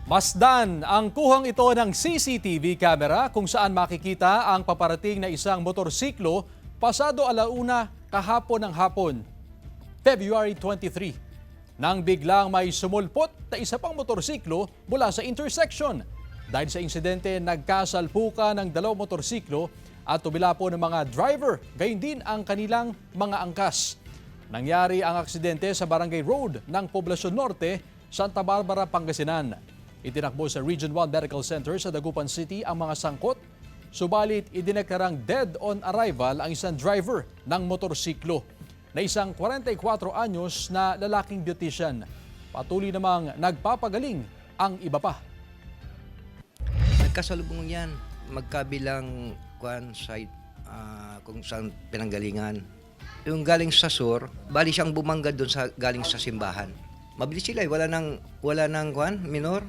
Masdan ang kuhang ito ng CCTV camera kung saan makikita ang paparating na isang motorsiklo pasado alauna kahapon ng hapon, February 23. Nang biglang may sumulpot na isa pang motorsiklo mula sa intersection. Dahil sa insidente, nagkasalpukan ng dalawang motorsiklo at tumilapo ng mga driver, gayon din ang kanilang mga angkas. Nangyari ang aksidente sa Barangay Road ng Poblacion Norte, Santa Barbara, Pangasinan. Itinakbo sa Region 1 Medical Center sa Dagupan City ang mga sangkot, subalit idineklarang dead on arrival ang isang driver ng motorsiklo na isang 44 anyos na lalaking beautician. Patuloy namang nagpapagaling ang iba pa. Nagkasalubong yan, magkabilang site kung saan pinanggalingan. Yung galing sa sur, bali siyang bumangga doon sa galing sa simbahan. Mabilis sila, wala nang minor,